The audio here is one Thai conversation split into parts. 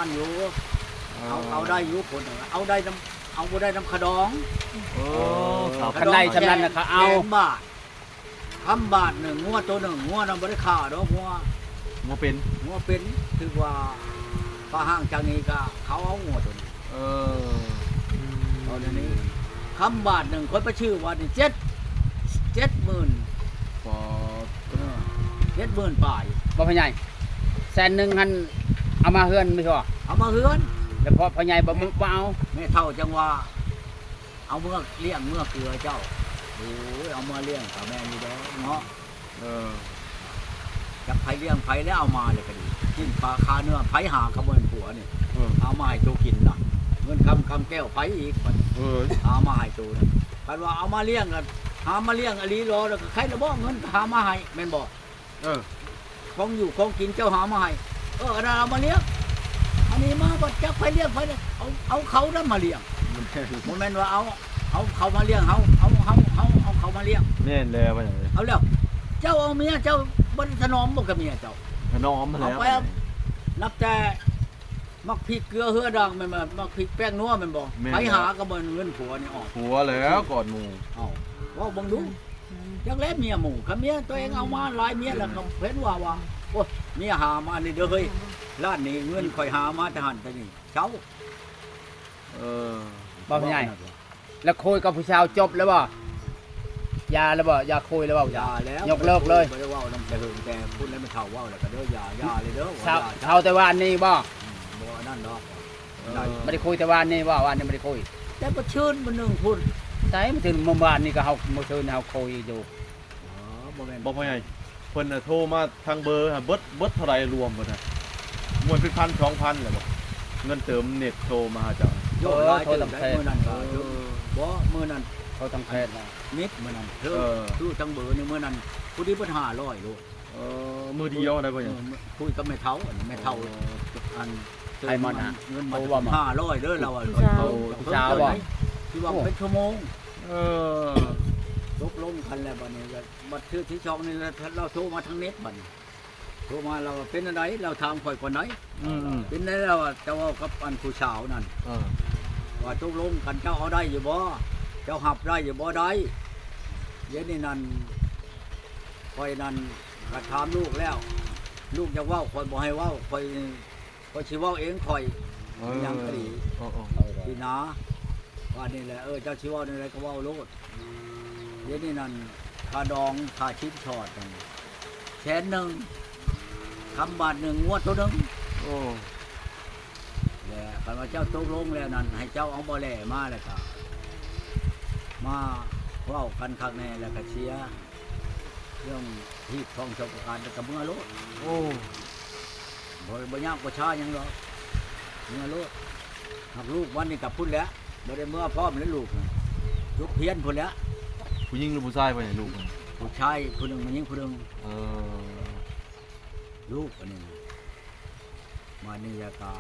นั่นอยู่เอาได้อยู่คนเอาได้น้ำเอาบ่ได้น้ำขะดอง โอ้ครับ คันใดชำนั้นน่ะเขาเอา แสนบาทบาทหนึ่งงัวตัวหนึ่งงัวนำบ่ได้ค่าดอกงัว บ่เป็น งัวเป็นถือว่าปลาห้างจากนี้ก็เขาเอางัวตัวนี้ เออ เอาเดี๋ยวนี้บาทหนึ่งคนไปชื่อว่านี่70,000 ปอ 70,000ป่าย บ่พ่อใหญ่100,000หันเอามาเฮือนไม่พอ เอามาเฮือน แล้วพอพ่อใหญ่บ่เอา แม่เฒ่าจังว่าเอาเมื่อเลี้ยงเมื่อเกลือเจ้าโอ้ยเอามาเลี้ยงกับแม่นี่เด้อเนาะ เออ จับไผเลี้ยงไผแล้วเอามาเลยก็ดีกินปลาคาเนื้อไผหากระเบินผัวนี่ เออ เอามาให้ตัวกินน่ะเงินคำแก้วไผอีกบัดนี้ เออ เอามาให้ตัวน่ะคันว่าเอามาเลี้ยงกันหามาเลี้ยงอลีรอแล้วก็ใครละบ่เงินก็หามาให้แม่นบ่ เออ ของอยู่ของกินเจ้าหามาให้อันนั้นเอามาเลี้ยงอันนี้มาบ่จักไผเลี้ยงไผเนี่ยเอาเขานำมาเลี้ยงบ่แม่นว่าเอาเขามาเลี้ยงเอาเขามาเลี้ยง แน่นแล้วว่าอย่างไร เอาแล้วเจ้าเอาเมียเจ้าบ่ถนอมบ่กับเมียเจ้า ถนอมมาแล้ว เอาไป นับแต่มักพริกเกลือเฮือดังแม่นบ่มักพริกแป้งนัวแม่นบ่ไปหาก็บ่เงินผัวนี่ออก หัวแล้วก่อนหมู่ เอ้าเว้าเบิ่งดูจักแลเมียหมู่คันเมียตัวเองเอามาหลายเมียแล้วก็เห็นว่าโอ้ยเมียหามานี่เด้อเฮ้ยร้านนี้เงินข่อยหามาแต่หันแต่นี่เจ้า เออ บ่พ่อใหญ่แล้วคุยกับผู้ชายจบแล้วบ่ยาแล้วบ่ยาคุยแล้วบ่ อย่าแล้ว ยกเลิกเลย บ่ได้เว้านำแต่เฮิงแต่พูดแล้วมันเฒ่าเว้าแล้วก็เด้ออย่าเลยเด้อ เช้าแต่ว่าอันนี้บ่ บ่นั่นดอก ไม่ได้คุยแต่ว่าอันนี้บ่ว่าอันนี้ไม่ได้คุย แต่บ่ชื่นบ่นึงพูด ใช่มันถึงเมื่อวานนี่ก็เฮาเมื่อคืนเฮาคุยอยู่ บ่แม่น บอกพ่อใหญ่เพิ่นน่ะโทรมาทางเบอร์ฮะเบิดเท่าไหร่รวมเบิดน่ะมวนเป็น1,000 2,000แหละบ่เงินเติมเน็ตโทรมาหาเจ้า โยกหลายเติมได้มื้อนั้นก็โยกบ่มื้อนั้น เขาต้องแพทย์นะ มิดมื้อนั้นเธ เอ อ อ ดูจังเบอร์นี่มื้อนั้นผู้ที่เพิ่น500โล มือเดียวนะพ่อใหญ่ คุยกับแม่เฒ่าอันแม่เฒ่าอันเงินมา500เด้อเราอ่ะ ผู้สาวบ่ ที่ว่าเป็นชั่วโมง เออ ตกลงกันแล้วบัดนี้ก็บัดชื่อที่ช่องนี่เราโทรมาทางเน็ตบัดนี้โทรมาเราเป็นอะไรเราถามข่อยก่อนไหน อืม เป็นได้แล้วเจ้ากับอันผู้สาวนั่น เออ ว่าตกลงกันเจ้าเอาได้อยู่บ่เจ้าหับได้อยู่บ่ได้เดี๋ยวนี้นั่นข่อยนั่นก็ถามลูกแล้ว ลูกจะเว้าข่อยบ่ให้เว้าข่อยสิเว้าเองข่อยยังก็ดี โอ้ พี่นาว่านี่แหละเจ้าสิเว้านี่แหละก็เว้าโลดเดี๋ยวนี้นั่นค่าดองค่าชิ้นชอดนั่น100,000บาทหนึ่งงวดตัวหนึง โอ้ แล้วคันว่าเจ้าตกลงแล้วนั่นให้เจ้าเอาบ่แลมาแล้วก็มาเว้ากันข้างในแล้วก็เชียร์เรื่องที่ท้องชาวการแล้วก็เมื่อโลด โอ้ บ่ยากบ่ช้าหยังหรอกเมื่อโลดหักลูกวันนี้กับพุ่นแล้วบ่ได้เมื่อพร้อมแล้วลูกน่ะลูกเพี้ยนพุ่นแล้ว ผู้หญิงหรือผู้ชายพ่อใหญ่ลูกมัน ผู้ชายผู้หนึงมันยิงผู้หนึง เออ ลูกอันนี้มานี่แล้วก็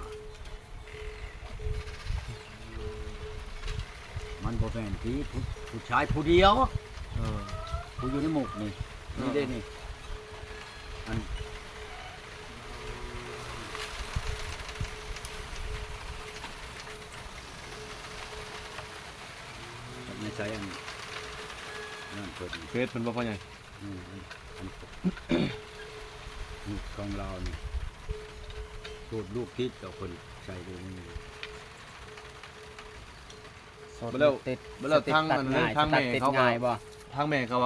มันบ่แม่นที่ผู้ชายผู้เดียว เออ ผู้อยู่ในหมกนี่นี่ได้นี่อันไม่ใช่อันนั่นเพิ่น เฟซมันบ่พ่อใหญ่ อันลูกของเรานี่พูดลูกทิศกับคนใส่ดูนี่ แล้ว ติด แล้วทาง ตัดง่าย ทางแม่ ติด เขาก็ ง่ายบ่ ทางแม่ก็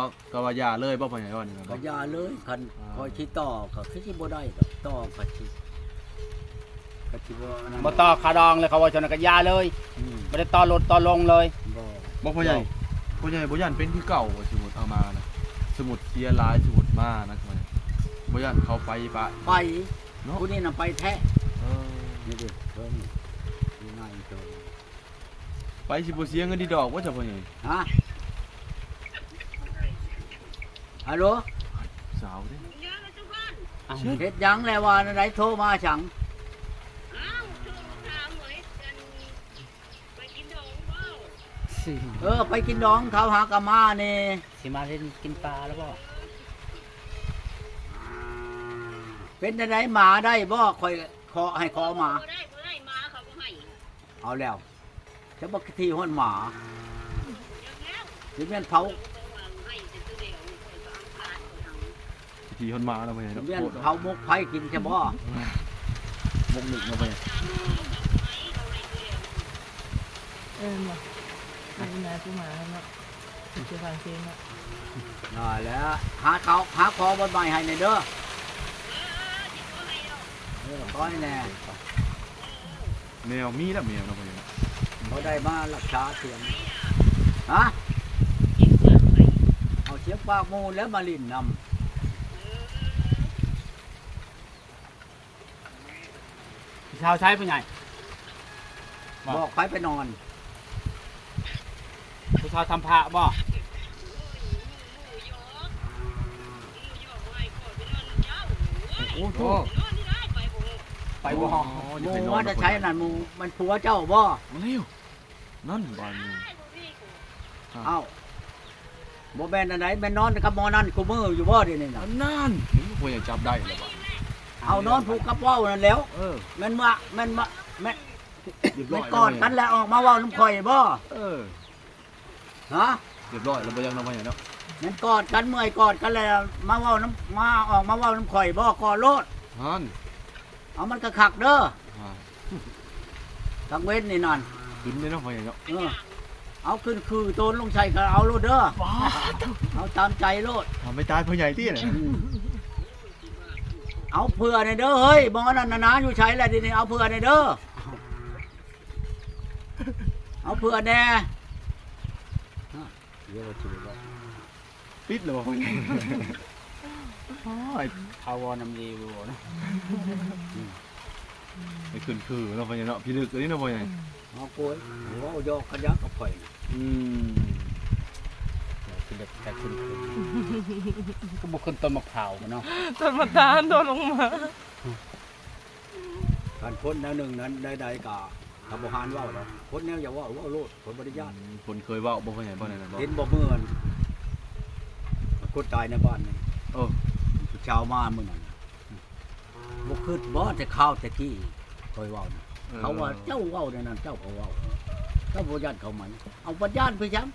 ว่าอย่าเลยบ่พ่อใหญ่ว่านี่นะ ก็อยาเลยคัน อ่า คอยคิดต่อก็คือสิบ่ได้ดอกต่อก็สิบ่อันนั้น บ่ต่อคาดองเลยเขาว่าชนกยาเลย อืม บ่ได้ต่อรถต่อลงเลย บ่ บ่พ่อใหญ่บ่ย่านเป็นคือเก่าว่าสมมุติเอามานะสมุดเคลียร์หลายสมุดมานะพ่อใหญ่บ่ย่านเขาไปปะ ไป เนาะ ผู้นี้น่ะไปแท้ เออ นี่ดิเพิ่นนี่ง่ายจัง ไปสิบ่เสียเงินดีดอกว่าจะพ่อใหญ่ ฮะฮัลโหล สาวเด้ อ้าว เฮ็ดหยังแล้วว่าไหนโทรมาฉังไปกินดองเขาหากะมานี่ สิมาเล่นกินปลาแล้วบ่ เป็นจังได๋หมาได้บ่ค่อยขอให้ขอมา บ่ได้ เอาแล้วจะบักทีห้อนหมาสิแม่นเผา ทีคนมาแล้วพ่อใหญ่ สิ เนาะ แม่นเผามุกไผกินใช่บ่ มกหนึ่งแล้วพ่อใหญ่ mà anh là của mà không ạ chưa bằng tiền ạ นั่นแหละหาเขาหาคอบนใหม่ให้ในเด้อก้อยแน่ แมวมีแล้วแมวเนาะพ่อใหญ่เนาะ เขาได้มารักษาเสียงฮะเอาเชียงปากมูลแล้วมาลิ่นน ชาวใช้ผู้ใหญ่ ำบอกไปนอน ผู้ชาวทำพระบ่ โอ้โห โอ้ไปบ่ หมูว่าจะใช้นั่นหมูมันผัวเจ้าบ่ มาเร็วนั่นบ้านนี้ เอ้าบ่แม่นอันไหนแม่นนอนกับหมอนั่นกูมืออยู่บ่เดี๋ยวนี้น่ะ นั่นเห็นพ่อใหญ่จับได้แล้วบ่ เอานอนผูกกับเว้านั่นแล้ว เออ แม่นว่าแม่นว่าแม่น เรียบร้ แม่ อน ย กอดกันแล้วออกมาเว้าน้ำข่อยบ่ เออ ฮะ เรียบร้อยแล้วบ่ยังเนาะพ่อใหญ่เนาะ แม่นกอดกันเมื่อยกอดกันแล้วมาเว้าน้ำมาออกมาเว้าน้ำข่อยบ่กอดโลด นั่น เอามันกระคักเด้อ อ่า ทางเว้นนี่นั่น ขึ้นเลยเนาะพ่อใหญ่เนาะ เอาขึ้นคือโตนลงชัยก็เอาโลดเด้อเอาตามใจโลด ทำไม่ตายพ่อใหญ่ที่ไหน เอาเผื่อในอยเด้อเฮ้ยบองอันนั้นนะอยู่ใช้อะไรดีนี่เอาเผื่อในอยเด้อเอาเผื่อแน่เดี๋ยวจะบอก ปิดเลยบ่พ่อใหญ่ ทาวอนำดีบ่นะ ไอ้ขึ้นคือเนาะพ่อใหญ่เนาะพี่ลึกอันนี้เนาะพ่อใหญ่ เอาโกยหัวเอายอกขยักกับข่อย อืม คือเด็กแต่ขึ้นก็บ่ขึ้นต้นมะพร้าวมันเนาะ Thật mà ta đồ lông mà การพ้นแนวหนึ่งนั้นใดๆกะทำบหารว่าวแล้วพ้นแนวอย่าว่าวโลดผลบริญาต คนเคยเว้าบ่พ่อใหญ่บ่นั่นน่ะบ่ เห็นบ่เมื่อนคนตายในบ้านนี่ เออ ผู้ชาวมาเมื่อนั้นบ่คืดบ่แต่ข้าวแต่ที่คอยเว้านะเขาว่าเจ้าเว้าในนั้นเจ้าก็เว้าเจ้าบ่ญาติเขามันเอาบ่ญาติไปจัง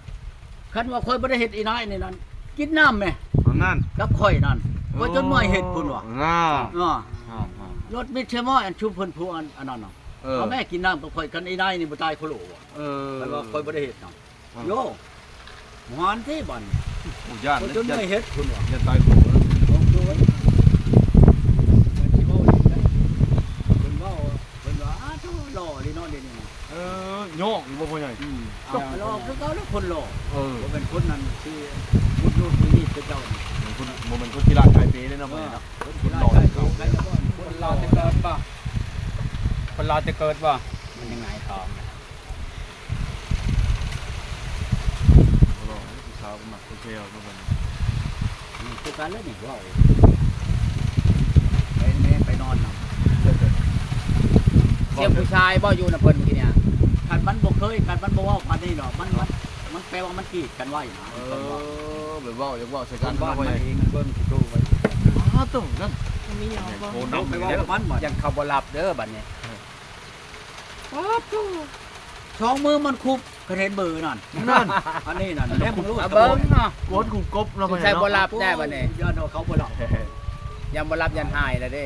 คันว่าคอยบ่ได้เฮ็ดอีนายในนั้น กินน้ำแม่ นั่น กับข่อยนั่นว่าจนเมื่อยเฮ็ดพุ่นว่ะ น่า อ้อ อ่าร ถมิตรเชมอยอันชุบเพิ่นผู้อันนั้นน่ะ เออ เอาแม่กินน้ำกับข่อยกันอีนายนี่บ่ตายโคโลว่ะ เออ แต่ว่าข่อยบ่ได้เฮ็ดน่ะโยหวานที่บ่อน โอ้ญาติ บ่ เลย จนเมื่อยเฮ็ดพุ่นว่ะ จะตายโหง ของโดยมันสิเว้าอีกนะเพิ่นเว้าเพิ่นว่าอ้าโธ่หล่อดีเนาะเดี๋ยวนี้น่ะ โยกอยู่บ่พ่อใหญ่ เอาหล่อคือเขาแล้วคนหล่อ เออ บ่เป็นคนนั้นที่มุดนู่นมุดนี่คือเจ้านี่ คุณบ่มันคนกีฬาไทยเปเลยนะพ่อใหญ่เนาะ คนที่ได้ใช้เขาใครแล้วก็ คนรอจะเกิดบ่คนรอจะเกิดบ่มันยังไงทองนะ รอผู้สาวมักโอเคเอาบ่ คือการแล้วนี่เว้าไปแม่ไปนอนนำ เสียงผู้ชายบ่อยู่นะเพิ่นเมื่อกี้เนี่ย คันมันบ่เคยคันมันบ่เว้าปานนี้ดอกมันแปลว่ามันกีดกันไว้นะ เออแบบว่าอยากว่าใส่ กา กัน รบ้าน พ่อ มัน ใหญ่ เองมันเบิ่งดูไว้ อ้าวต้องนั่น Mình nhỏ โอ้ vâng น้อง ไป ไป เว้า ว่า กับมันบ่ ยันเขาบ่รับเด้อบัดนี้ ช่องมือมันคุบก็เห็นเบอร์นั่น นั่น อันนี้นั่นแม่มึงรู้ เอาเบิ่งเนาะ โกดคุมกบเราพ่อให ใช่ ญ่ บ่ เนาะ รับแน่บัดนี้ ย่านเขาบ่หลับ ยันบ่รับยันหายแล้วเด้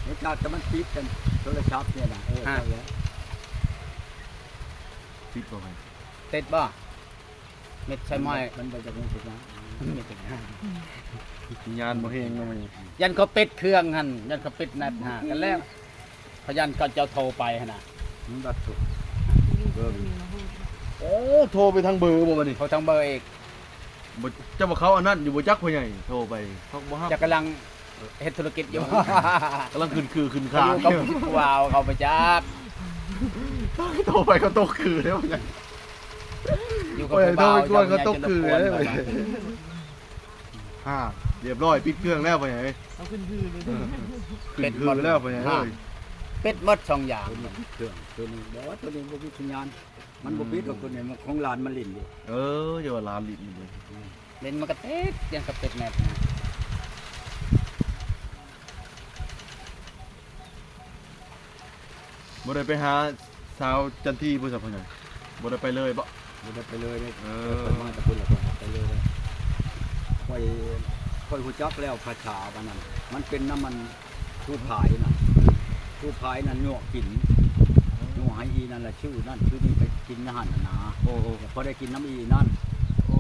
รู้จักแต่มันปิดกันโทรศัพท์เนี่ยนะใช่แล้ว ปิดบ่ให้ ติดบ่เม็ดใช่ไหม มันบ่จะมีสินะ ไม่ติดนะ สัญญาณบ่เฮงเนาะพ่อใหญ่ ยันเขาปิดเครื่องหั่นยันเขาปิดนัดหากันแล้วเขายันก็จะโทรไปหั่นน่ะ มันบัดสุด โอ้โทรไปทางเบอร์บ่บัดนี้ เขาทางเบอร์อีก บ่เจ้าว่าเขาอันนั้นอยู่บ่จักพ่อใหญ่โทรไปเขาบ่ฮับ จะกำลังเฮ็ดธุรกิจอยู่ กำลังขึ้น เขา ขา อยู่กับวาวเขาไปจัก โทรไปเขาตกคือแล้วพ่อใหญ่ อยู่กับ โอ้ย ผู้บ่าว โทรไปก็ตกคือ จะ เลย รบกวนไป เรียบร้อยปิดเครื่องแล้วพ่อใหญ่ Nóขึ้นคือเลย ขึ้นคือแล้วพ่อใหญ่เอ้ย ปิดหมดสองอย่าง ตัวนี้เครื่องตัวนี้บอกว่าตัวนี้บ่มีสัญญาณมันบ่ปิดหรอกตัวนี้มันของหลานมันลิ้นอยู่ เอออย่าว่าลานลิ้นเลย เล่นมันก็ติดยังกับปิดแมทนะ บ่ได้ไปหา สาวจันทีบ่ซับพ่อใหญ่บ่ได้ไปเลยบ่ บ่ได้ไปเลยเด้ เอ ไป อ มาแต่พุ่นแล้วก็ไปเลยเลยค่อยฮู้จักแล้วภาษาบัดนั้นมันเป็นน้ำมันทูผายน่ะทูผายนั่นยั่วกินยั่วให้อีนั่นแหละชื่อนั่นชื่อนี่ไปกินอาหารน่ะนะ โอ้โอ้ พอได้กินน้ำอีนั่น โอ้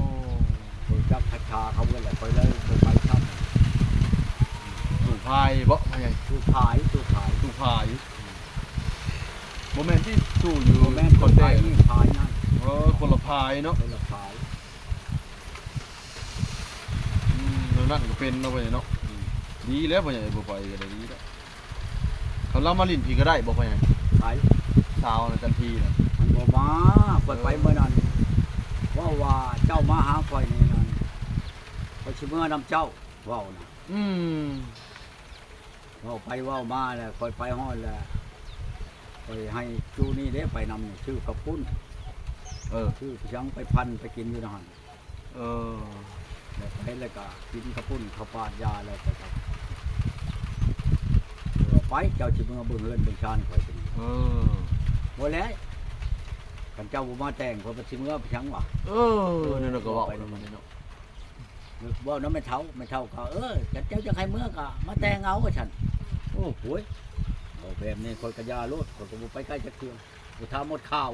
ฮู้จักภาษาเขาเพิ่นแหละค่อยเลยไปครับ ถูกพายบ่พ่อใหญ่ ทูผายทูผาย ถูกพายบ่แม่นที่สู้อยู่ โมแม่น ค คน น เต้ ไทยนี่พายนั่น คนละพายเนาะ คนละพาย แล้วนั่นก็เป็นเนาะพ่อใหญ่เนาะดีแล้วพ่อใหญ่บ่ไปก็ได้ดีแล้วเขาเรามาลิ้นพี่ก็ได้บ่พ่อใหญ่ พาย สาวน่ะจันทีน่ะ มันบ่มาข่อยไปเมื่อนั้นว่าเจ้ามาหาข่อยนี่นั่นข่อยสิเมื่อนำเจ้าเว้านะ อืม เว้าไปเว้ามาแล้วข่อยไปฮอดแล้วข่อยให้จูนี่เด้ไปนำนี่ชื่อกับปุ้น เออ ชื่อยังไปพันไปกินอยู่นั่น เออ แล้วไปแล้วก็กินกับปุ้นข้าวปาดยาแล้วไปครับไปเจ้าสิเมื่อเบิ่งเฮือนเบิ่งชานข่อยเป็น เออ บ่แล้วกันเจ้าบ่มาแต่งข่อยบ่สิเมื่อไปชังวะ เออนี่เราก็เว้าแล้วมันนี่เนาะ ว่าน้ำไม่เท่าก็จะเจ้าจะใครเมื่อก็มาแต่งเอากับฉันโอ้โหยเอาแบบนี้คนกระยาโลดคนก็บ่ไปใกล้จะเครื่องกูทำหมดข่าว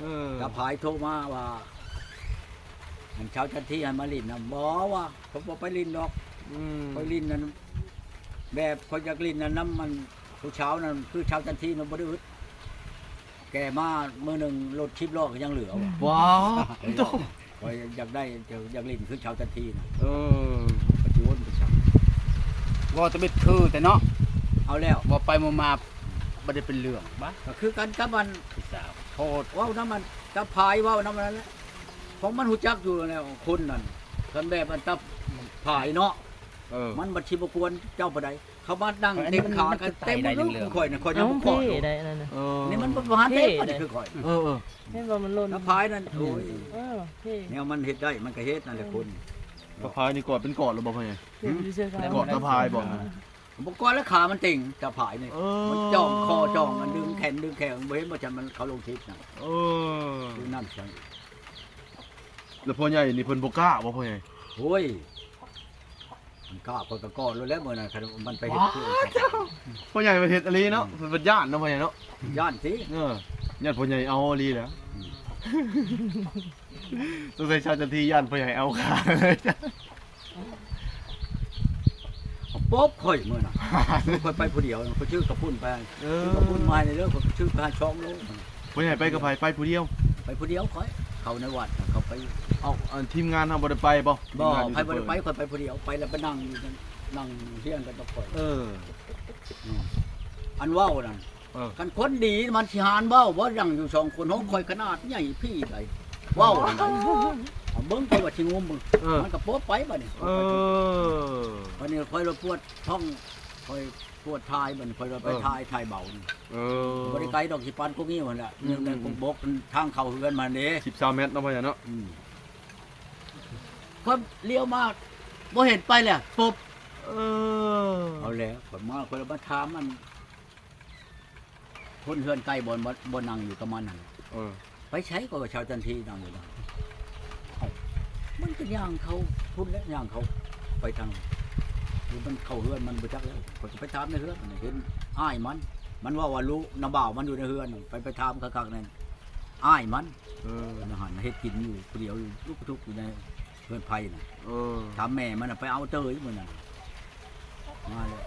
เออ กระพายโทรมาว่ามันเช้าทันทีให้มาลินนะบ่ว่าผมบ่ไปลินดอก อืม ไปลินนั่นแบบคนอยากลินนั่นน้ำมันผู้เช้านั่นคือเช้าทันทีนั่นบ่ได้อึดแกมามื้อหนึงรถ10ล้อก็ยังเหลือว่ะ ว้าวโต ข้อยอยากได้อยากลินคือเช้าทันทีนะ เออ ปัจจุบันไปชัง ว่าจะเป็นคือแต่เนาะ เอาแล้ว ว่าไปมาบ่ได้เป็นเรื่องบ้า ก็คือกันกับมัน ผู้สาว โทษเว้าน้ำมันตะพายเว้าน้ำมันนั่นแหละของมันหูจักอยู่แล้วคนนั่นกันแบบมันตะพายเนาะ เออ มันบัดชิบกวนเจ้าปะใดเขามานั่งเต็มขากันเต็มหมดเลยคือข่อยน่ะข่อยยัง เอ้า บ่ขอ เท่ อยู่ ได้นั่นน่ะ เออ นี่มันบ่หาเต็มมันคือข่อย เออ เห็นว่ามันหล่น ตะพายนั่นโอ้ย เออเท่ แนวมันเฮ็ดได้มันก็เฮ็ดนั่นแหละคน สะพายนี่กอดเป็นกอดหรือบ่พ่อใหญ่ เท่อยู่เสื้อขาว กอดสะพายบ่ บ่ก่อนแล้วขามันติ่งตะพายนี่ เออ มันจ้องคอจ้องมันดึงแขนบ่เห็นว่าจันมันเขาลงทิศน่ะ เออ คือนั่นใช่ แล้วพ่อใหญ่นี่เพิ่นบ่กล้าบ่พ่อใหญ่ โอ้ยมันกล้าคนก็ก้อนรู้แล้วมื้อนั้นคันมันไปเฮ็ดคือ พ่อใหญ่ประเทศอลีเนาะเพิ่นเป็นญาติเนาะพ่อใหญ่เนาะ ย่านสิ เออญาติพ่อใหญ่เอาอลีแหล้วต้องใส่ชาติจันทีญาติพ่อใหญ่เอาขาเลยจ้ะ ป๊อบข่อยมื้อน่ะข่อยไปผู้เดียวข่อยชื่อกระพุ่นไป เอ ชื่ อ อกระพุ่นมาในเรื่องข่อยชื่อไปช่องโล พ่อใหญ่ไปกับไผไปผู้เดียว ไปผู้เดียวข่อยเข้าในวัดน่ะเขาไป เอาอันทีมงานเฮาบ่ได้ไปบ่ บ่ ทีมงาน ไปบ่ได้ไปข่อยไปผู้เดียวไปแล้วไปนั่งอยู่นั่งเฮียงกันกับข่อย เออ อันเว้านั่น เออ กันคนดีมันสิหานเว้าบ่นั่งอยู่สองคนห้องข่อยขนาดใหญ่พี่ใดเว้านั่นเอาเบิ่งไปว่าสิงมมึง เออ มันก็โป๊ะไปบัดนี้ เออ วันนี้ข่อยรถปวดท้องข่อยปวดทายบัดนี้ข่อยรถไปทายเบานี่ เออ บ่ได้ไกลดอกสิปานพวกนี้หั่นแหละเนี่ยในพวกบกทางเข้าเฮือนมาเด้ 13เมตรเนาะพ่อใหญ่เนาะ ก็เลี้ยวมาบ่เห็นไปเลยปุ๊บ เออ เอาแล้วผมมาคนละมาถามมันคนเฮือนใกล้บ่นั่งอยู่กับมันนั่น เออ ไปใช้ก็ชาวจันทีนั่งอยู่นั่นเอ้ามันก็ย่างเขาพุ่นแล้วย่างเขาไปทางหรือมันเข้าเฮือนมันบ่จักแล้วก็ไปถามในเฮือนนั่นเห็นอ้ายมันว่ารู้น้าบ่าวมันอยู่ในเฮือนนั่นไปถามคักๆนั่นอ้ายมัน เออ อาหารเฮ็ดกินอยู่ผู้เดียวอยู่ลูกทุกข์อยู่ในเฮือนไผน่ะ เออ ถามแม่มันน่ะไปเอาเตยมันน่ะมาเลย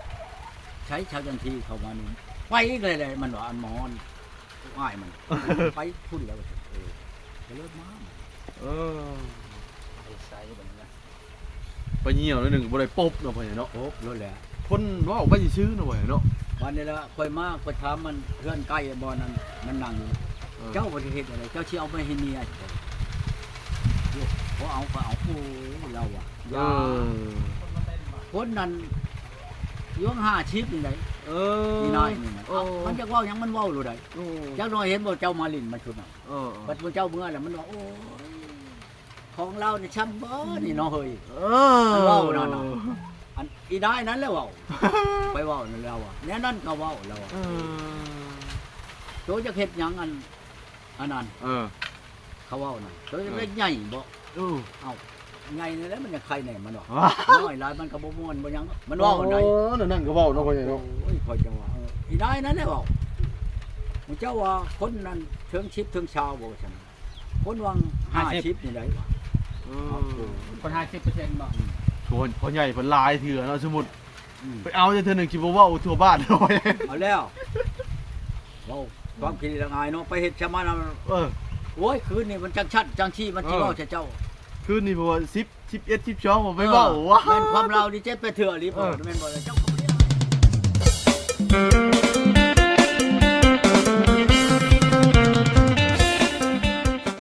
ใช้ชาวจันทีเข้ามานี่ไปอีกเลยมันว่าอันหมอนง่ายมัน ไปพุ่นแล้วจะเลิกมา เออ ไปใส่บัดนี้ ไปเหี่ยวหนิดหนึงบ่ได้ปบเนาะพ่อใหญ่เนาะ โอ้รถแหละ คนเว้าไปซื่อๆเนาะพ่อใหญ่เนาะ วันนี้ละค่อยมาค่อยถามมันเพื่อนใกล้บ่อนั้นมันนั่งอยู่เจ้าบ่ได้เฮ็ดอะไรเจ้าสิเอาไปให้เมียบ่เอาก็เอาโอ้เราอ่ะ เอ อย่า อ คนนั้นยวง50นี่ได เออ นี่น้อยนี่นะเอ้ามันจักเว้าหยังมันเว้ารู้ได้ โอ้ จักน้อยเห็นบ่เจ้ามาลินมาชุดน่ะ เออ บัดเจ้าเมื่อแล้วมันว่าโอ้ยของเราเนี่ยช้ำบ่นี่เนาะเฮ้ย เอ มันเว้านั่นน่ะ อันอีได้นั้นแล้วเว้า ไปเว้านั่นแล้วอ่ะแน่นั่นก็เว้าแล้วอะ เออ โตจะเฮ็ดหยังอันนั้น เขาเว้านั่นโตจะได้ใหญ่บ่ใหญ่นี่แหละมันจะใครแน่มันว่าน้อยหลายมันก็บ่ม่วนบ่หยังมันเว้าไหน นั่นก็เว้าเนาะพ่อใหญ่เนาะ โอ้ยพอจะว่าอีนายนั่นแหละเว้ามึงเจ้าว่าคนนั้นเทิงชิปเทิงชาวบ่ซั่นคนวัง50นี่ได้ว่า คน 50%บ่ ชวนพ่อใหญ่เพิ่นหลายเถื่อเนาะสมมุติไปเอาจะเทื่อนึงสิบ่เว้าทั่วบ้านเนาะ เอาแล้วเว้าความคิดละอายเนาะไปเฮ็ดชะมันโอ้ยคืนนี้มันจังชัดจังชี้มันสิเว้าเจ้า คืนนี้บ่ว่า10 11 12ผมไปเว้าว่ะ แม่นความเราดิเจ็บไปเถื่อหรือเปล่าแม่นบ่เจ้าก็บ่ได้